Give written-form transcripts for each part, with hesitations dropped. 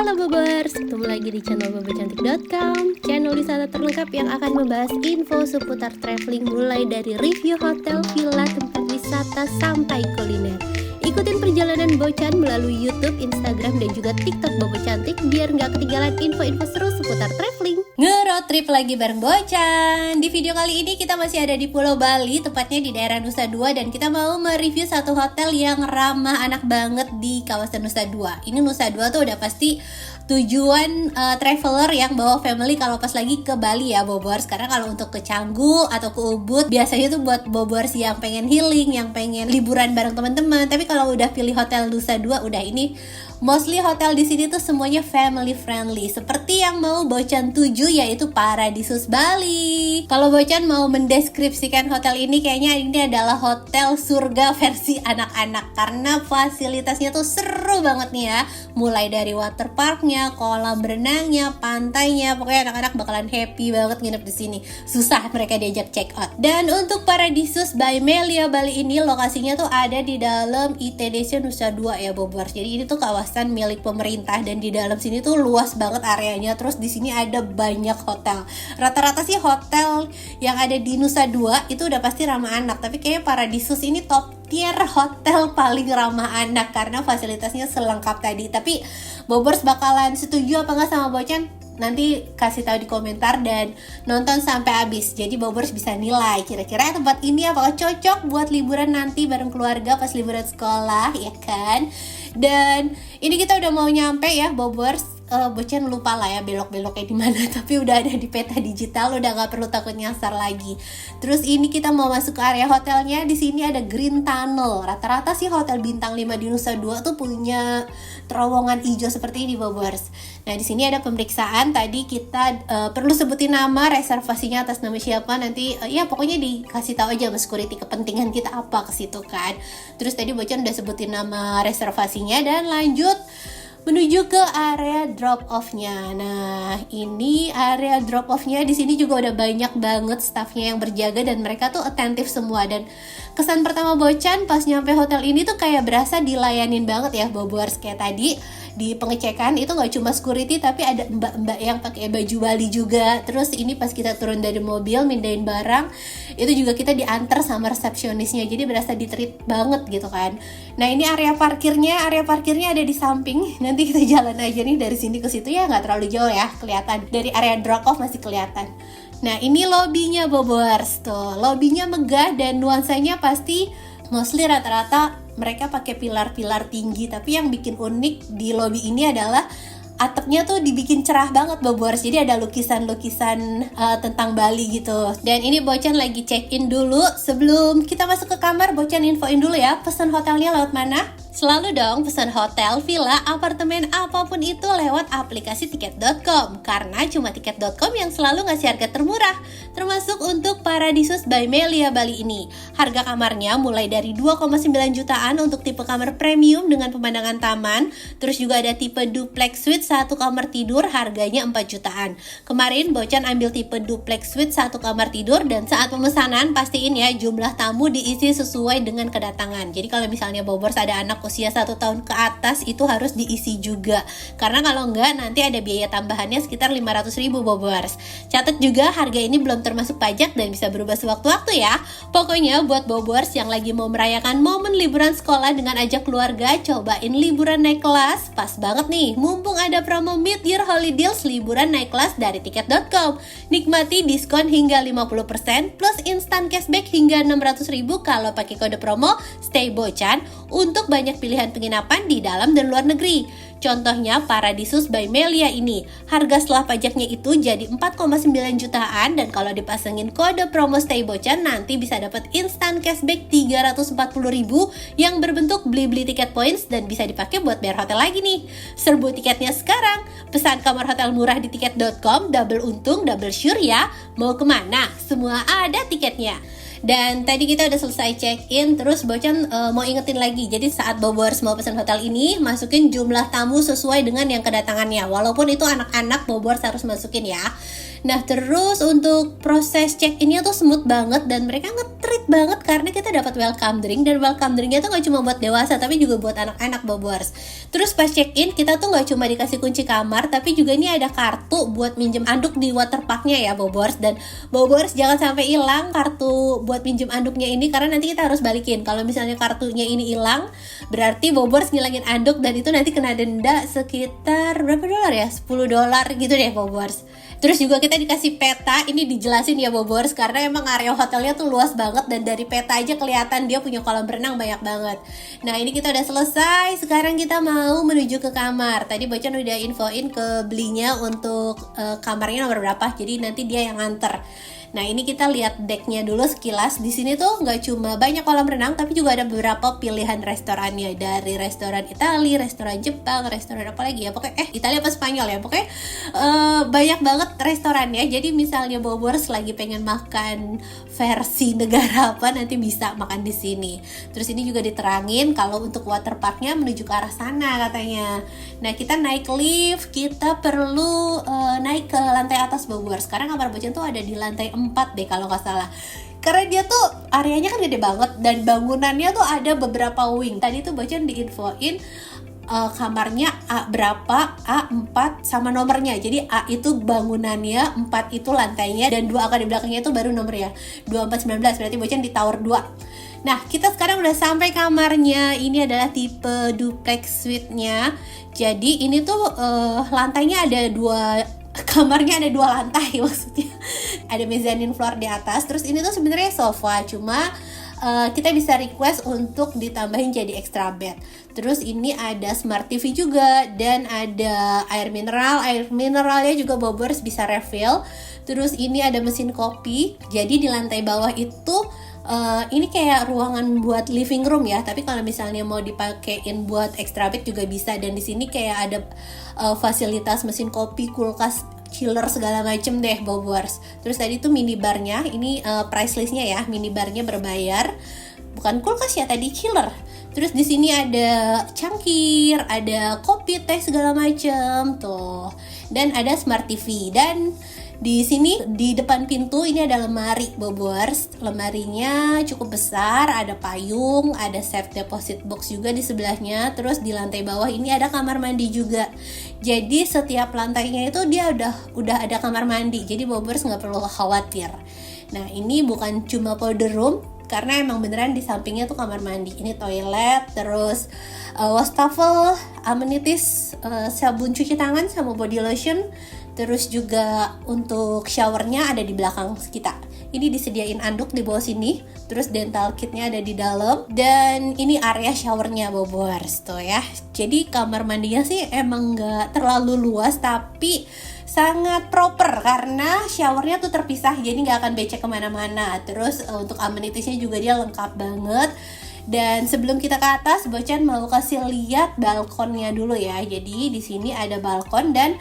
Halo Bobers, ketemu lagi di channel bobocantik.com, channel wisata terlengkap yang akan membahas info seputar traveling mulai dari review hotel, villa, tempat wisata, sampai kuliner. Ikutin perjalanan Bocan melalui YouTube, Instagram, dan juga TikTok Bobo Cantik biar nggak ketinggalan info-info seru seputar traveling. Nge-road trip lagi bareng Bocan. Di video kali ini kita masih ada di Pulau Bali, tepatnya di daerah Nusa Dua, dan kita mau mereview satu hotel yang ramah anak banget di kawasan Nusa Dua. Ini Nusa Dua tuh udah pasti tujuan traveler yang bawa family kalau pas lagi ke Bali ya Bobors. Karena kalau untuk ke Canggu atau ke Ubud biasanya tuh buat Bobors yang pengen healing, yang pengen liburan bareng teman-teman. Tapi kalau udah pilih hotel Nusa Dua, udah ini mostly hotel di sini tuh semuanya family friendly. Seperti yang mau Bocan tuju, yaitu Paradisus Bali. Kalau Bocan mau mendeskripsikan hotel ini, kayaknya ini adalah hotel surga versi anak-anak karena fasilitasnya tuh seru banget nih ya. Mulai dari water parknya, kolam berenangnya, pantainya, pokoknya anak-anak bakalan happy banget nginep di sini. Susah mereka diajak check out. Dan untuk Paradisus by Melia Bali ini lokasinya tuh ada di dalam ITDC Nusa Dua ya Bobors. Jadi ini tuh kawasan milik pemerintah dan di dalam sini tuh luas banget areanya. Terus di sini ada banyak hotel. Rata-rata sih hotel yang ada di Nusa Dua itu udah pasti ramah anak, tapi kayaknya Paradisus ini top tier hotel paling ramah anak karena fasilitasnya selengkap tadi. Tapi Bobors bakalan setuju apa nggak sama Bocan? Nanti kasih tahu di komentar dan nonton sampai habis. Jadi Bobors bisa nilai kira-kira tempat ini apakah cocok buat liburan nanti bareng keluarga pas liburan sekolah, ya kan? Dan ini kita udah mau nyampe ya Bobors. Bocan lupa lah ya belok-beloknya di mana, tapi udah ada di peta digital, udah nggak perlu takut nyasar lagi. Terus ini kita mau masuk ke area hotelnya. Di sini ada Green Tunnel. Rata-rata sih hotel bintang 5 di Nusa Dua tuh punya terowongan hijau seperti ini Bobors. Nah di sini ada pemeriksaan. Tadi kita perlu sebutin nama, reservasinya atas nama siapa. Nanti ya pokoknya dikasih tahu aja sama security kepentingan kita apa ke situ kan. Terus tadi Bocan udah sebutin nama reservasinya dan lanjut menuju ke area drop off-nya. Nah, ini area drop off-nya. Di sini juga udah banyak banget staffnya yang berjaga dan mereka tuh attentif semua. Dan kesan pertama Bocan pas nyampe hotel ini tuh kayak berasa dilayanin banget ya Bobors. Kayak tadi di pengecekan itu nggak cuma security tapi ada mbak-mbak yang pakai baju Bali juga. Terus ini pas kita turun dari mobil mindahin barang itu juga kita diantar sama resepsionisnya, jadi berasa di-treat banget gitu kan. Nah ini area parkirnya ada di samping. Nanti kita jalan aja nih dari sini ke situ ya, nggak terlalu jauh ya, kelihatan dari area drop off masih kelihatan. Nah ini lobbynya Bobors tuh, lobbynya megah dan nuansanya pasti mostly rata-rata mereka pakai pilar-pilar tinggi, tapi yang bikin unik di lobby ini adalah atapnya tuh dibikin cerah banget Bobors. Jadi ada lukisan-lukisan tentang Bali gitu. Dan ini Bocan lagi check-in dulu. Sebelum kita masuk ke kamar, Bocan infoin dulu ya, pesan hotelnya lewat mana? Selalu dong pesan hotel, villa, apartemen, apapun itu lewat aplikasi tiket.com. Karena cuma tiket.com yang selalu ngasih harga termurah. Termasuk untuk Paradisus by Melia Bali ini. Harga kamarnya mulai dari 2,9 jutaan untuk tipe kamar premium dengan pemandangan taman. Terus juga ada tipe duplex suite 1 kamar tidur, harganya 4 jutaan. Kemarin Bocan ambil tipe duplex suite 1 kamar tidur, dan saat pemesanan pastiin ya jumlah tamu diisi sesuai dengan kedatangan. Jadi kalau misalnya Bobors ada anak usia 1 tahun ke atas itu harus diisi juga. Karena kalau enggak nanti ada biaya tambahannya sekitar 500.000 Bobors. Catat juga harga ini belum termasuk pajak dan bisa berubah sewaktu-waktu ya. Pokoknya buat Bobors yang lagi mau merayakan momen liburan sekolah dengan ajak keluarga, cobain liburan naik kelas. Pas banget nih, mumpung ada promo mid-year holiday deals liburan naik kelas dari tiket.com. Nikmati diskon hingga 50% plus instant cashback hingga 600.000 kalau pakai kode promo Stay Bocan untuk banyak pilihan penginapan di dalam dan luar negeri. Contohnya Paradisus by Melia ini. Harga setelah pajaknya itu jadi 4,9 jutaan, dan kalau dipasangin kode promo Stay Bocan nanti bisa dapat instant cashback 340.000 yang berbentuk beli-beli tiket points dan bisa dipakai buat bayar hotel lagi nih. Serbu tiketnya sekarang. Pesan kamar hotel murah di tiket.com, double untung, double sure ya. Mau kemana? Semua ada tiketnya. Dan tadi kita udah selesai check-in, terus Bocan mau ingetin lagi. Jadi saat Bobors mau pesan hotel ini, masukin jumlah tamu sesuai dengan yang kedatangannya. Walaupun itu anak-anak, Bobors harus masukin ya. Nah terus untuk proses check-innya tuh smooth banget dan mereka nge-treat banget karena kita dapat welcome drink, dan welcome drinknya tuh gak cuma buat dewasa tapi juga buat anak-anak Bobors. Terus pas check-in kita tuh gak cuma dikasih kunci kamar, tapi juga ini ada kartu buat minjem anduk di waterparknya ya Bobors. Dan Bobors jangan sampai hilang kartu buat minjem anduknya ini, karena nanti kita harus balikin. Kalau misalnya kartunya ini hilang, berarti Bobors ngilangin anduk, dan itu nanti kena denda sekitar berapa dolar ya? $10 gitu deh Bobors. Terus juga kita dikasih peta, ini dijelasin ya Bobors, karena emang area hotelnya tuh luas banget dan dari peta aja kelihatan dia punya kolam renang banyak banget. Nah ini kita udah selesai, sekarang kita mau menuju ke kamar. Tadi Bocan udah infoin ke belinya untuk kamarnya nomor berapa, jadi nanti dia yang nganter. Nah ini kita lihat decknya dulu sekilas. Di sini tuh nggak cuma banyak kolam renang, tapi juga ada beberapa pilihan restorannya, dari restoran Italia, restoran Jepang, restoran apa lagi ya, pokoknya Italia apa Spanyol ya, pokoknya banyak banget restorannya. Jadi misalnya Bobors lagi pengen makan versi negara apa, nanti bisa makan di sini. Terus ini juga diterangin kalau untuk waterparknya menuju ke arah sana katanya. Nah kita naik lift, kita perlu naik ke lantai atas Bobors. Sekarang kamar Bocan tuh ada di lantai 4 deh kalau nggak salah, karena dia tuh areanya kan gede banget dan bangunannya tuh ada beberapa wing. Tadi tuh Bocan diinfoin kamarnya A berapa, A4 sama nomornya. Jadi A itu bangunannya, 4 itu lantainya, dan 2 angka di belakangnya itu baru nomornya 2419, berarti Bocan di tower 2. Nah kita sekarang udah sampai kamarnya. Ini adalah tipe duplex suite-nya. Jadi ini tuh lantainya ada 2, kamarnya ada 2 lantai maksudnya. Ada mezzanine floor di atas. Terus ini tuh sebenarnya sofa, cuma kita bisa request untuk ditambahin jadi extra bed. Terus ini ada smart TV juga, dan ada air mineral. Air mineralnya juga Bobors bisa refill. Terus ini ada mesin kopi. Jadi di lantai bawah itu ini kayak ruangan buat living room ya, tapi kalau misalnya mau dipakein buat extra bed juga bisa. Dan di sini kayak ada fasilitas mesin kopi, kulkas, chiller segala macem deh Bobors. Terus tadi tuh minibarnya, ini price listnya ya, minibarnya berbayar, bukan kulkas ya tadi, chiller. Terus di sini ada cangkir, ada kopi, teh segala macem tuh, dan ada smart TV. Dan di sini di depan pintu ini ada lemari Bobors. Lemarinya cukup besar, ada payung, ada safe deposit box juga di sebelahnya. Terus di lantai bawah ini ada kamar mandi juga. Jadi setiap lantainya itu dia udah ada kamar mandi. Jadi Bobors nggak perlu khawatir. Nah ini bukan cuma powder room, karena emang beneran di sampingnya tuh kamar mandi. Ini toilet, terus wastafel, amenities, sabun cuci tangan sama body lotion. Terus juga untuk showernya ada di belakang kita. Ini disediain anduk di bawah sini. Terus dental kitnya ada di dalam. Dan ini area showernya Bobors tuh ya. Jadi kamar mandinya sih emang gak terlalu luas, tapi sangat proper karena showernya tuh terpisah, jadi gak akan becek kemana-mana. Terus untuk amenitiesnya juga dia lengkap banget. Dan sebelum kita ke atas, Bocan mau kasih lihat balkonnya dulu ya. Jadi di sini ada balkon, dan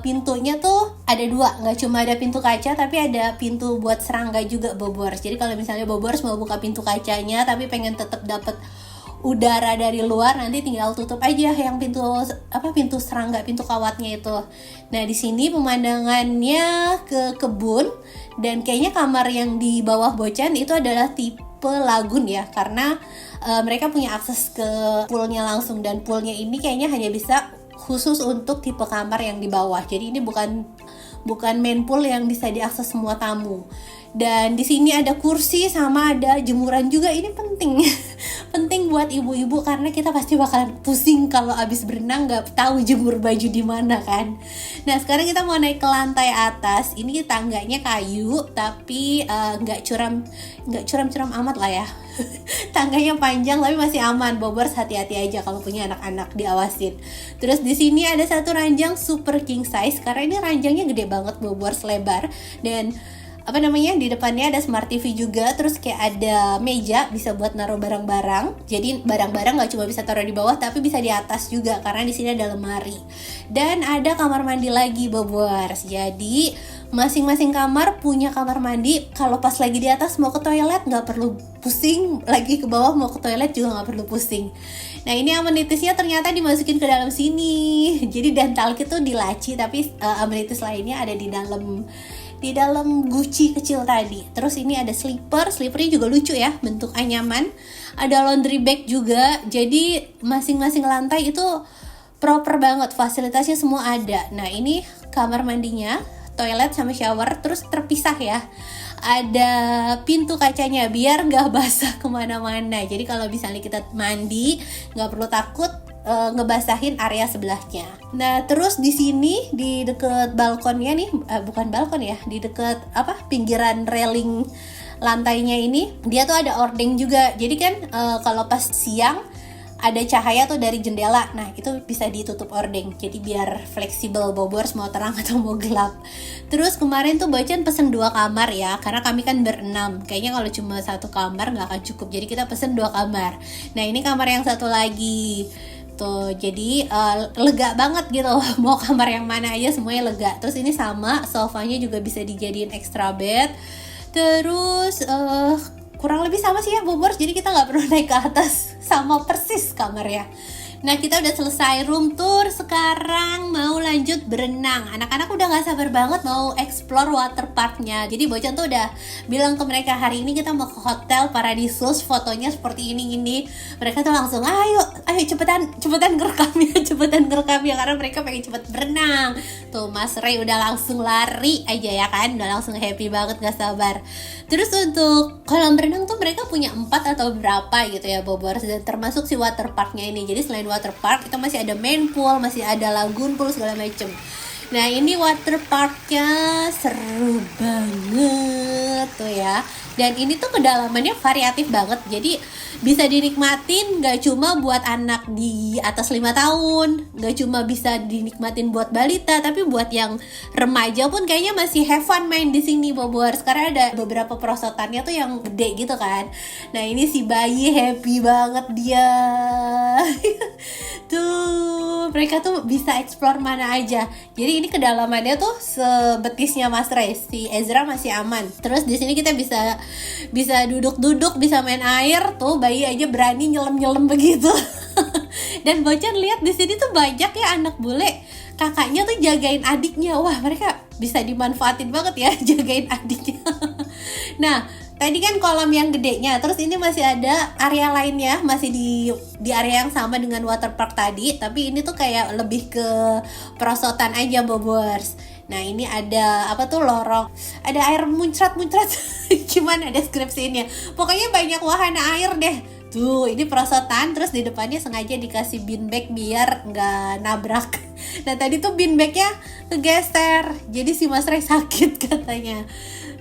pintunya tuh ada 2, nggak cuma ada pintu kaca tapi ada pintu buat serangga juga Bobors. Jadi kalau misalnya Bobors mau buka pintu kacanya tapi pengen tetap dapat udara dari luar, nanti tinggal tutup aja yang pintu serangga, pintu kawatnya itu. Nah di sini pemandangannya ke kebun, dan kayaknya kamar yang di bawah Bocan itu adalah tipe lagun ya, karena mereka punya akses ke poolnya langsung, dan poolnya ini kayaknya hanya bisa khusus untuk tipe kamar yang di bawah. Jadi ini bukan main pool yang bisa diakses semua tamu. Dan di sini ada kursi sama ada jemuran juga. Ini penting penting buat ibu-ibu, karena kita pasti bakalan pusing kalau abis berenang nggak tahu jemur baju di mana kan. Nah sekarang kita mau naik ke lantai atas. Ini tangganya kayu tapi nggak curam amat lah ya. Tangganya panjang tapi masih aman. Bobors hati-hati aja kalau punya anak-anak, diawasin. Terus di sini ada satu ranjang super king size, karena ini ranjangnya gede banget Bobors, lebar. Dan apa namanya, di depannya ada smart TV juga, terus kayak ada meja bisa buat naruh barang-barang. Jadi barang-barang nggak cuma bisa taruh di bawah tapi bisa di atas juga karena di sini ada lemari. Dan ada kamar mandi lagi Bobors. Jadi masing-masing kamar punya kamar mandi. Kalau pas lagi di atas mau ke toilet nggak perlu pusing, lagi ke bawah mau ke toilet juga nggak perlu pusing. Nah ini amenitisnya ternyata dimasukin ke dalam sini. Jadi dental kit tuh di laci, tapi amenitis lainnya ada di dalam guci kecil tadi. Terus ini ada slipernya juga lucu ya, bentuk anyaman. Ada laundry bag juga. Jadi masing-masing lantai itu proper banget, fasilitasnya semua ada. Nah ini kamar mandinya, toilet sama shower, terus terpisah ya. Ada pintu kacanya biar nggak basah kemana-mana. Jadi kalau misalnya kita mandi nggak perlu takut ngebasahin area sebelahnya. Nah terus di sini di deket balkonnya nih, bukan balkon ya, di deket pinggiran railing lantainya ini dia tuh ada ordeng juga. Jadi kan kalau pas siang ada cahaya tuh dari jendela, nah itu bisa ditutup ordeng, jadi biar fleksibel Bobors mau terang atau mau gelap. Terus kemarin tuh Bocan pesen 2 kamar ya, karena kami kan berenam, kayaknya kalau cuma 1 kamar nggak akan cukup, jadi kita pesen 2 kamar. Nah ini kamar yang satu lagi tuh, jadi lega banget gitu, mau kamar yang mana aja semuanya lega. Terus ini sama, sofanya juga bisa dijadiin extra bed. Terus kurang lebih sama sih ya Bobors, jadi kita nggak perlu naik ke atas, sama persis kamarnya. Nah kita udah selesai room tour, sekarang mau lanjut berenang. Anak-anak udah gak sabar banget mau explore water parknya. Jadi Bocan tuh udah bilang ke mereka, hari ini kita mau ke Hotel Paradisus, fotonya seperti ini. Mereka tuh langsung ayo cepetan ngerekam ya, karena mereka pengen cepet berenang. Tuh Mas Ray udah langsung lari aja ya kan, udah langsung happy banget, gak sabar. Terus untuk kolam berenang tuh mereka punya 4 atau berapa gitu ya Bobors, dan termasuk si water parknya ini. Jadi selain water park itu masih ada main pool, masih ada lagoon pool segala macem. Nah ini water parknya seru banget tuh ya. Dan ini tuh kedalamannya variatif banget, jadi bisa dinikmatin gak cuma buat anak di atas 5 tahun, gak cuma bisa dinikmatin buat balita, tapi buat yang remaja pun kayaknya masih have fun main di sini Bobors, karena ada beberapa perosotannya tuh yang gede gitu kan. Nah ini si bayi happy banget dia. Tuh mereka tuh bisa explore mana aja. Jadi ini kedalamannya tuh sebetisnya Mas Ray, si Ezra masih aman. Terus di sini kita bisa duduk-duduk, bisa main air. Tuh bayi aja berani nyelam begitu. Dan Bocan lihat di sini tuh banyak ya anak bule, kakaknya tuh jagain adiknya. Wah mereka bisa dimanfaatin banget ya jagain adiknya. Nah tadi kan kolam yang gedenya, terus ini masih ada area lainnya, masih di area yang sama dengan water park tadi, tapi ini tuh kayak lebih ke perosotan aja Bobors. Nah ini ada lorong, ada air muncrat gimana deskripsinya, pokoknya banyak wahana air deh. Tuh ini perosotan, terus di depannya sengaja dikasih beanbag biar nggak nabrak. Nah tadi tuh beanbagnya kegeser, jadi si Mas Ray sakit katanya.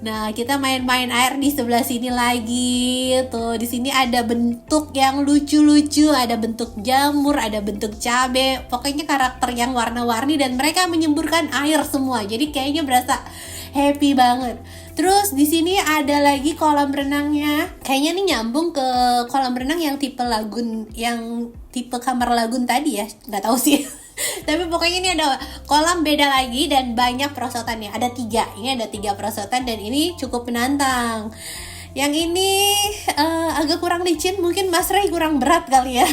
Nah, kita main-main air di sebelah sini lagi. Tuh, di sini ada bentuk yang lucu-lucu, ada bentuk jamur, ada bentuk cabe. Pokoknya karakter yang warna-warni dan mereka menyemburkan air semua. Jadi kayaknya berasa happy banget. Terus di sini ada lagi kolam renangnya. Kayaknya nih nyambung ke kolam renang yang tipe lagun, yang tipe kamar lagun tadi ya. Nggak tahu sih. Tapi pokoknya ini ada kolam beda lagi dan banyak perosotannya. Ada 3, ini ada 3 perosotan dan ini cukup menantang. Yang ini agak kurang licin, mungkin Mas Ray kurang berat kali ya.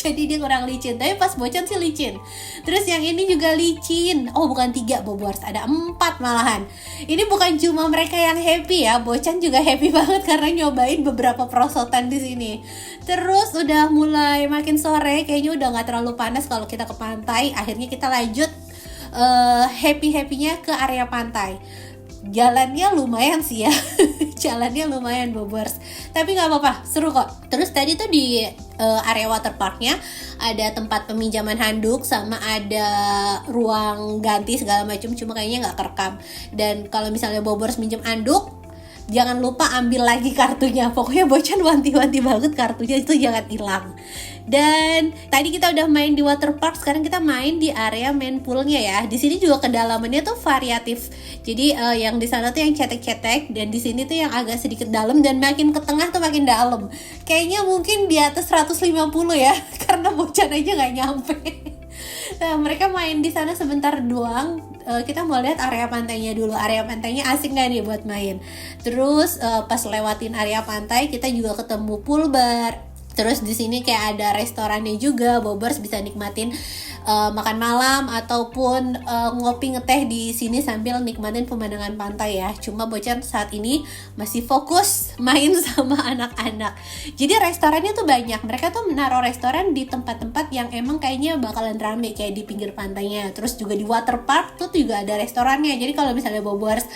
Jadi dia kurang licin, tapi pas Bocan sih licin. Terus yang ini juga licin. Oh bukan 3 Bobors, ada 4 malahan. Ini bukan cuma mereka yang happy ya, Bocan juga happy banget karena nyobain beberapa perosotan di sini. Terus udah mulai makin sore, kayaknya udah gak terlalu panas kalau kita ke pantai. Akhirnya kita lanjut happy-happynya ke area pantai. Jalannya lumayan sih ya. Jalannya lumayan Bobors, tapi nggak apa-apa, seru kok. Terus tadi tuh di area water parknya ada tempat peminjaman handuk sama ada ruang ganti segala macam, cuma kayaknya nggak kerekam. Dan kalau misalnya Bobors minjem handuk, jangan lupa ambil lagi kartunya. Pokoknya Bocan wanti-wanti banget kartunya itu jangan hilang. Dan tadi kita udah main di water park, sekarang kita main di area main poolnya ya. Di sini juga kedalamannya tuh variatif. Jadi yang di sana tuh yang cetek-cetek, dan di sini tuh yang agak sedikit dalam, dan makin ke tengah tuh makin dalam. Kayaknya mungkin di atas 150 ya, karena Bocan aja nggak nyampe. Nah, mereka main di sana sebentar doang. Kita mau lihat area pantainya dulu. Area pantainya asik nggak nih buat main? Terus pas lewatin area pantai, kita juga ketemu pool bar. Terus di sini kayak ada restorannya juga, Bobers bisa nikmatin makan malam ataupun ngopi ngeteh di sini sambil nikmatin pemandangan pantai ya. Cuma Bocan saat ini masih fokus main sama anak-anak. Jadi restorannya tuh banyak. Mereka tuh menaruh restoran di tempat-tempat yang emang kayaknya bakalan rame, kayak di pinggir pantainya. Terus juga di water park tuh juga ada restorannya. Jadi kalau misalnya Bobers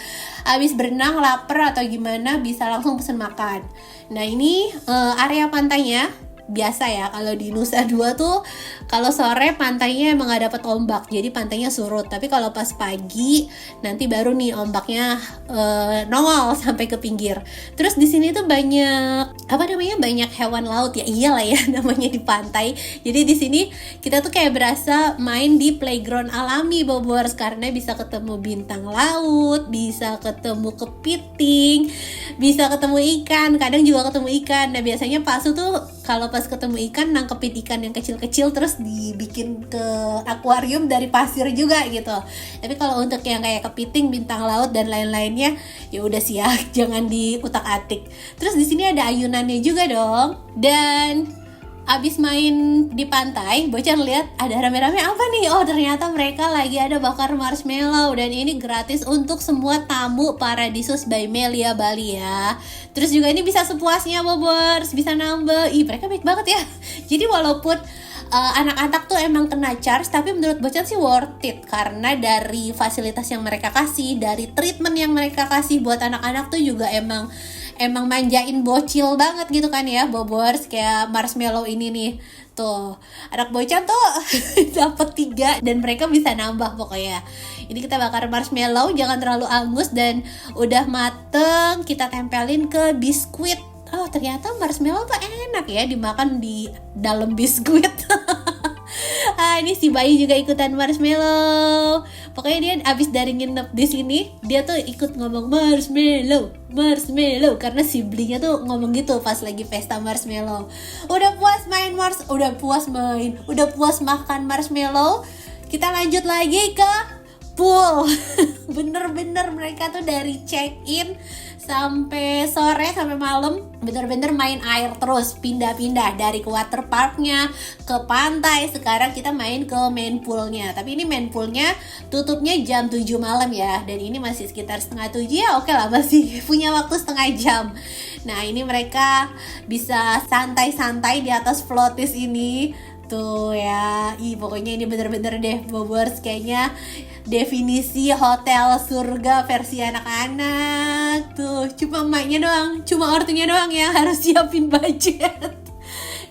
abis berenang lapar atau gimana bisa langsung pesen makan. Nah ini area pantainya. Biasa ya, kalau di Nusa Dua tuh kalau sore pantainya emang gak dapet ombak, jadi pantainya surut. Tapi kalau pas pagi nanti baru nih ombaknya nongol sampai ke pinggir. Terus di sini tuh banyak banyak hewan laut ya, iyalah ya namanya di pantai. Jadi di sini kita tuh kayak berasa main di playground alami Bobors, karena bisa ketemu bintang laut, bisa ketemu kepiting, bisa ketemu ikan, kadang juga ketemu ikan. Nah biasanya Pak Su tuh kalau pas ketemu ikan nangkepin ikan yang kecil-kecil terus dibikin ke akuarium dari pasir juga gitu. Tapi kalau untuk yang kayak kepiting, bintang laut dan lain-lainnya ya udah sih ya, jangan diutak-atik. Terus di sini ada ayunannya juga dong. Dan abis main di pantai, Bocan lihat ada rame-rame apa nih? Oh ternyata mereka lagi ada bakar marshmallow, dan ini gratis untuk semua tamu Paradisus by Melia Bali ya. Terus juga ini bisa sepuasnya Bobers, bisa nambah. Ih mereka baik banget ya. Jadi walaupun anak-anak tuh emang kena charge, tapi menurut Bocan sih worth it, karena dari fasilitas yang mereka kasih, dari treatment yang mereka kasih buat anak-anak tuh juga emang manjain bocil banget gitu kan ya Bobors. Kayak marshmallow ini nih, tuh anak Bocan tuh dapet 3 dan mereka bisa nambah pokoknya. Ini kita bakar marshmallow, jangan terlalu angus, dan udah mateng kita tempelin ke biskuit. Oh ternyata marshmallow tuh enak ya dimakan di dalam biskuit. Ini si bayi juga ikutan marshmallow. Pokoknya dia abis dari nginep di sini, dia tuh ikut ngomong marshmallow karena siblingnya tuh ngomong gitu pas lagi pesta marshmallow. Udah puas makan marshmallow, kita lanjut lagi ke pool. Bener-bener mereka tuh dari check in sampai sore, sampai malam bener-bener main air terus, pindah-pindah dari ke water parknya ke pantai. Sekarang kita main ke main poolnya, tapi ini main poolnya tutupnya jam 7 malam ya, dan ini masih sekitar setengah 7 ya. Oke lah, masih punya waktu setengah jam. Nah ini mereka bisa santai-santai di atas floaties ini tuh ya. Pokoknya ini bener-bener deh Bobors, kayaknya definisi hotel surga versi anak-anak tuh. Cuma emaknya doang, cuma ortunya doang yang harus siapin budget.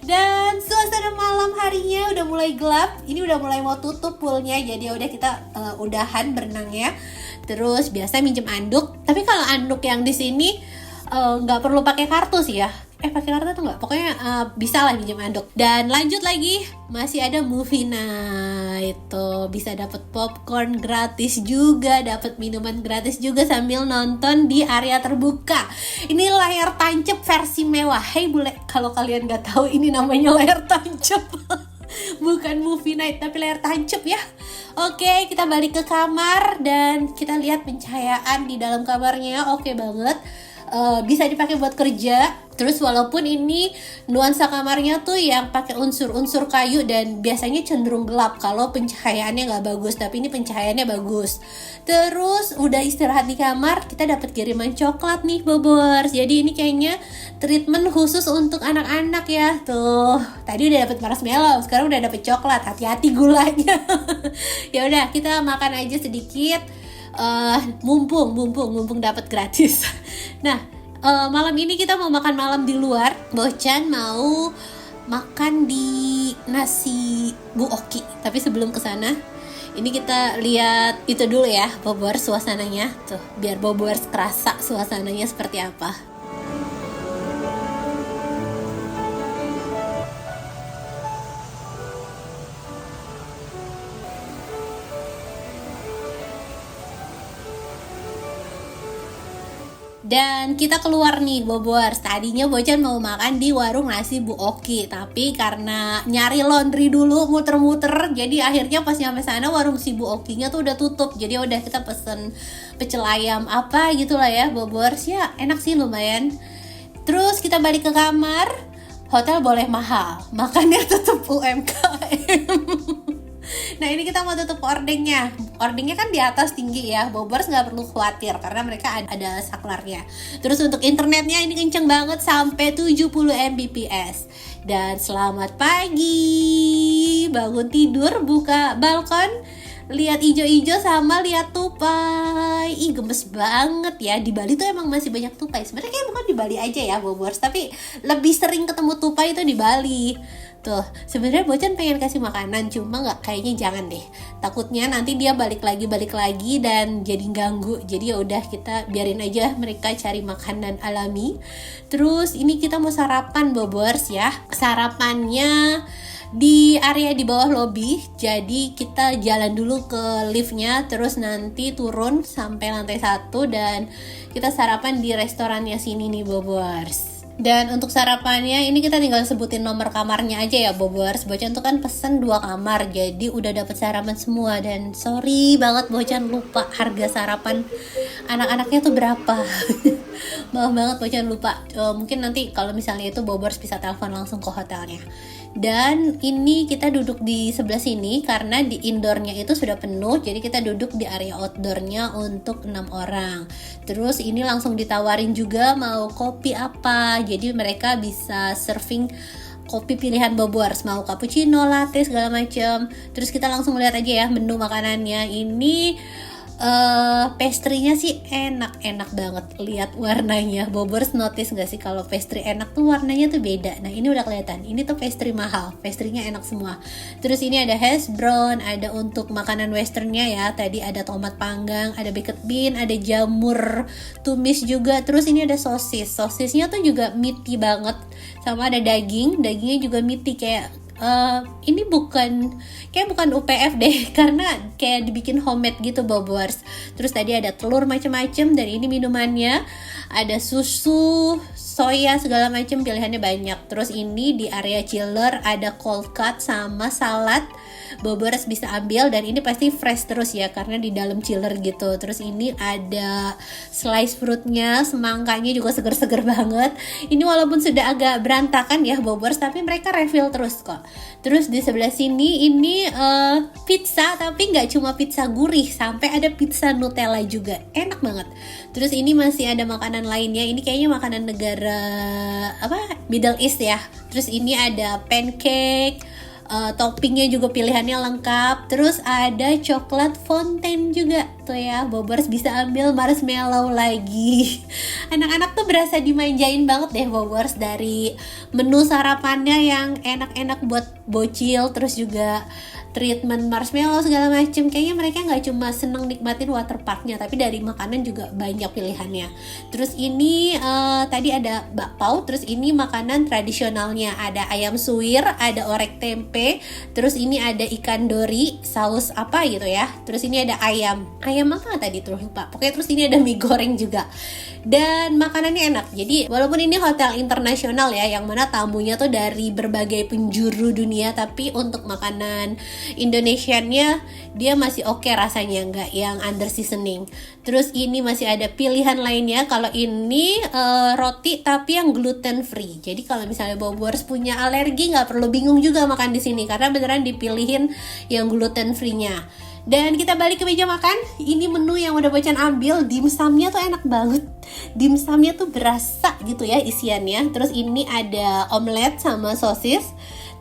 Dan suasana malam harinya udah mulai gelap. Ini udah mulai mau tutup poolnya, jadi udah kita udahan berenangnya. Terus biasa minjem anduk, tapi kalau anduk yang di sini nggak perlu pakai kartu sih ya. Pakai kartu tuh nggak, pokoknya bisa lah minjem anduk. Dan lanjut lagi, masih ada movie night tuh, bisa dapat popcorn gratis juga, dapat minuman gratis juga sambil nonton di area terbuka. Ini layar tancap versi mewah. Hey bule, kalau kalian nggak tahu ini namanya layar tancap. Bukan movie night tapi layar tancap ya. Oke, kita balik ke kamar dan kita lihat pencahayaan di dalam kamarnya oke banget. Bisa dipakai buat kerja. Terus walaupun ini nuansa kamarnya tuh yang pakai unsur-unsur kayu dan biasanya cenderung gelap kalau pencahayaannya nggak bagus, tapi ini pencahayaannya bagus. Terus udah istirahat di kamar, kita dapat kiriman coklat nih Bobors. Jadi ini kayaknya treatment khusus untuk anak-anak ya. Tuh, tadi udah dapat marshmallow, sekarang udah dapat coklat. Hati-hati gulanya. Ya udah, kita makan aja sedikit. Mumpung dapat gratis. Nah, malam ini kita mau makan malam di luar. Bocan mau makan di nasi Bu Oki. Tapi sebelum kesana, Ini kita lihat itu dulu ya, Bobors suasananya tuh, biar Bobors kerasa suasananya seperti apa. Dan kita keluar nih Bobors. Tadinya Bocan mau makan di warung nasi Bu Oki, tapi karena nyari laundry dulu muter-muter, jadi akhirnya pas nyampe sana warung si Bu Okinya tuh udah tutup. Jadi udah kita pesen pecel ayam apa gitu lah ya Bobors. Ya enak sih lumayan. Terus kita balik ke kamar. Hotel boleh mahal, makannya tetap UMKM. Nah ini kita mau tutup ordengnya. Ordengnya kan di atas tinggi ya, Bobors nggak perlu khawatir karena mereka ada saklarnya. Terus untuk internetnya ini kenceng banget sampai 70 Mbps. Dan selamat pagi, bangun tidur, buka balkon, lihat ijo-ijo sama lihat tupai. Ih gemes banget ya. Di Bali tuh emang masih banyak tupai. Sebenarnya kayak bukan di Bali aja ya Bobors, tapi lebih sering ketemu tupai itu di Bali. Tuh, sebenarnya Bocan pengen kasih makanan, cuma kayaknya jangan deh. Takutnya nanti dia balik lagi dan jadi ganggu. Jadi ya udah kita biarin aja mereka cari makanan alami. Terus ini kita mau sarapan Bobors ya. Sarapannya di area di bawah lobi. Jadi kita jalan dulu ke liftnya, terus nanti turun sampai lantai 1 dan kita sarapan di restorannya sini nih Bobors. Dan untuk sarapannya ini kita tinggal sebutin nomor kamarnya aja ya Bobors. Bocan tuh kan pesen 2 kamar, jadi udah dapet sarapan semua. Dan sorry banget Bocan lupa harga sarapan anak-anaknya tuh berapa. Maaf banget Bocan lupa. Mungkin nanti kalau misalnya itu Bobors bisa telepon langsung ke hotelnya. Dan ini kita duduk di sebelah sini karena di indoornya itu sudah penuh, jadi kita duduk di area outdoornya untuk 6 orang. Terus ini langsung ditawarin juga mau kopi apa, jadi mereka bisa serving kopi pilihan Bobors, mau cappuccino, latte segala macam. Terus kita langsung lihat aja ya menu makanannya. Ini pastry-nya sih enak banget. Lihat warnanya, Bobors notice gak sih kalau pastry enak tuh warnanya tuh beda. Nah ini udah kelihatan, ini tuh pastry mahal, pastry-nya enak semua. Terus ini ada hash brown, ada untuk makanan westernnya ya. Tadi ada tomat panggang, ada baked bean, ada jamur tumis juga. Terus ini ada sosisnya tuh juga meaty banget. Sama ada dagingnya juga meaty kayak ini bukan UPF deh karena kayak dibikin homemade gitu Bobors. Terus tadi ada telur macam-macam dan ini minumannya ada susu, soya segala macam, pilihannya banyak. Terus ini di area chiller ada cold cut sama salad. Bobors bisa ambil dan ini pasti fresh terus ya karena di dalam chiller gitu. Terus ini ada slice fruitnya, semangkanya juga seger-seger banget. Ini walaupun sudah agak berantakan ya Bobors, tapi mereka refill terus kok. Terus di sebelah sini ini pizza, tapi nggak cuma pizza gurih, sampai ada pizza Nutella juga, enak banget. Terus ini masih ada makanan lainnya, ini kayaknya makanan negara Middle East ya. Terus ini ada pancake, toppingnya juga pilihannya lengkap. Terus ada coklat fonten juga tuh ya, Bobors bisa ambil marshmallow lagi. Anak-anak tuh berasa dimanjain banget deh Bobors, dari menu sarapannya yang enak-enak buat bocil, terus juga treatment marshmallow segala macem. Kayaknya mereka nggak cuma seneng nikmatin water parknya, tapi dari makanan juga banyak pilihannya. Terus ini tadi ada bakpao, terus ini makanan tradisionalnya, ada ayam suwir, ada orek tempe, terus ini ada ikan dori saus apa gitu ya. Terus ini ada ayam apa tadi tuh lupa. Pokoknya terus ini ada mie goreng juga. Dan makanannya enak. Jadi walaupun ini hotel internasional ya, yang mana tamunya tuh dari berbagai penjuru dunia, tapi untuk makanan Indonesiannya dia masih oke rasanya, nggak yang under seasoning. Terus ini masih ada pilihan lainnya. Kalau ini roti tapi yang gluten free. Jadi kalau misalnya Bobors punya alergi nggak perlu bingung juga makan di sini karena beneran dipilihin yang gluten free-nya. Dan kita balik ke meja makan. Ini menu yang udah Bocan ambil. Dimsumnya tuh enak banget. Dimsumnya tuh berasa gitu ya isiannya. Terus ini ada omelet sama sosis.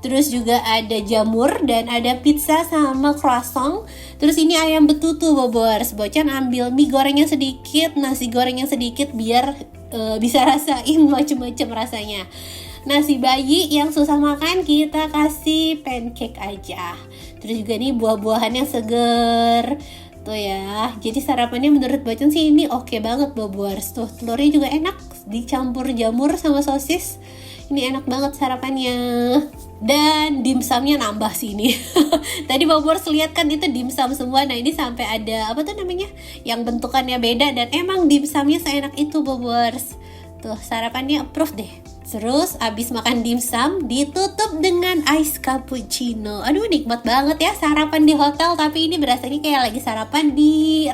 Terus juga ada jamur dan ada pizza sama croissant. Terus ini ayam betutu Bobors. Bocan ambil mie gorengnya sedikit, nasi gorengnya sedikit biar bisa rasain macam-macam rasanya. nasi bayi yang susah makan kita kasih pancake aja. Terus juga nih buah-buahan yang seger tuh ya. Jadi sarapannya menurut Bocan sih ini oke banget Bobors. Tuh telurnya juga enak, dicampur jamur sama sosis. Ini enak banget sarapannya. Dan dimsumnya nambah sih ini. Tadi Bobors lihat kan itu dimsum semua. Nah ini sampai ada apa tuh namanya, yang bentukannya beda. Dan emang dimsumnya seenak itu Bobors. Tuh sarapannya approve deh. Terus abis makan dimsum ditutup dengan ice cappuccino. Aduh nikmat banget ya sarapan di hotel, tapi ini berasanya kayak lagi sarapan di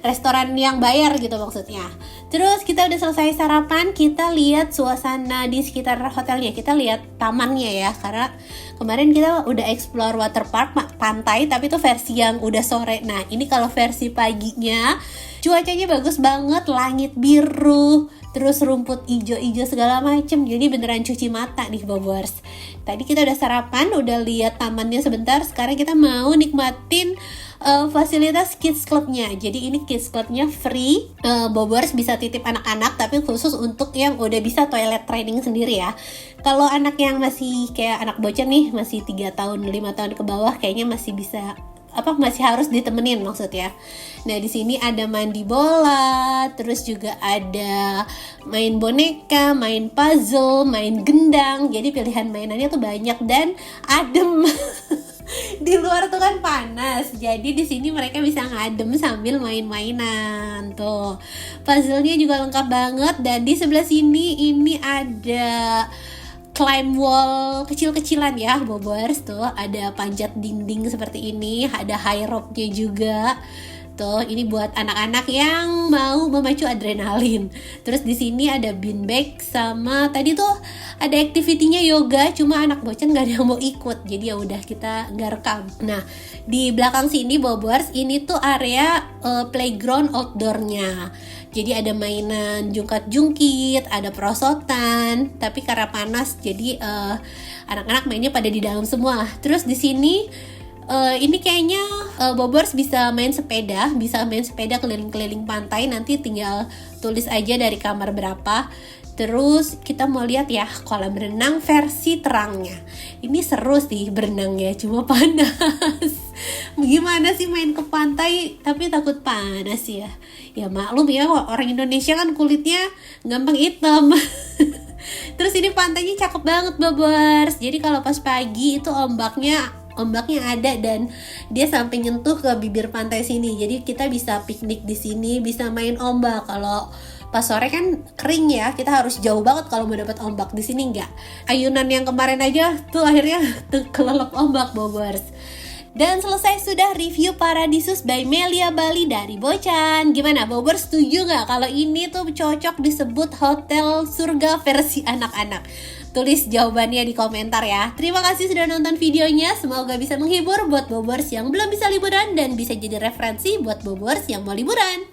restoran yang bayar gitu maksudnya. Terus kita udah selesai sarapan, kita lihat suasana di sekitar hotelnya. Kita lihat tamannya ya, karena kemarin kita udah explore water park, pantai, tapi itu versi yang udah sore. Nah ini kalau versi paginya cuacanya bagus banget, langit biru, terus rumput ijo-ijo segala macem. Jadi beneran cuci mata nih Bobors. Tadi kita udah sarapan, udah lihat tamannya sebentar. Sekarang kita mau nikmatin fasilitas kids clubnya. Jadi ini kids clubnya free. Bobors bisa titip anak-anak, tapi khusus untuk yang udah bisa toilet training sendiri ya. Kalau anak yang masih kayak anak bocah nih, masih 3 tahun, 5 tahun ke bawah, kayaknya masih bisa masih harus ditemenin maksudnya. Nah di sini ada mandi bola, terus juga ada main boneka, main puzzle, main gendang. Jadi pilihan mainannya tuh banyak dan adem. Di luar tuh kan panas, jadi di sini mereka bisa ngadem sambil main-mainan. Tuh puzzle-nya juga lengkap banget. Dan di sebelah sini ini ada climb wall kecil-kecilan ya Bobors. Tuh ada panjat dinding seperti ini, ada high rope-nya juga. Tuh ini buat anak-anak yang mau memacu adrenalin. Terus di sini ada beanbag, sama tadi tuh ada activity-nya yoga, cuma anak bocan gak ada yang mau ikut, jadi ya udah kita nggak rekam. Nah di belakang sini Bobors, ini tuh area playground outdoornya. Jadi ada mainan jungkat-jungkit, ada perosotan, tapi karena panas jadi anak-anak mainnya pada di dalam semua. Terus di sini ini kayaknya Bobors bisa main sepeda keliling-keliling pantai. Nanti tinggal tulis aja dari kamar berapa. Terus kita mau lihat ya kolam renang versi terangnya. Ini seru sih berenangnya, cuma panas. Gimana sih main ke pantai tapi takut panas ya? Ya maklum ya, orang Indonesia kan kulitnya gampang hitam. Terus ini pantainya cakep banget Bobors. Jadi kalau pas pagi itu ombaknya ada dan dia sampai nyentuh ke bibir pantai sini. Jadi kita bisa piknik di sini, bisa main ombak. Kalau pas sore kan kering ya, kita harus jauh banget kalau mau dapat ombak. Di sini enggak. Ayunan yang kemarin aja tuh akhirnya kelelep ombak Bobors. Dan selesai sudah review Paradisus by Melia Bali dari Bocan. Gimana Bobors, setuju nggak kalau ini tuh cocok disebut hotel surga versi anak-anak? Tulis jawabannya di komentar ya. Terima kasih sudah nonton videonya. Semoga bisa menghibur buat Bobors yang belum bisa liburan dan bisa jadi referensi buat Bobors yang mau liburan.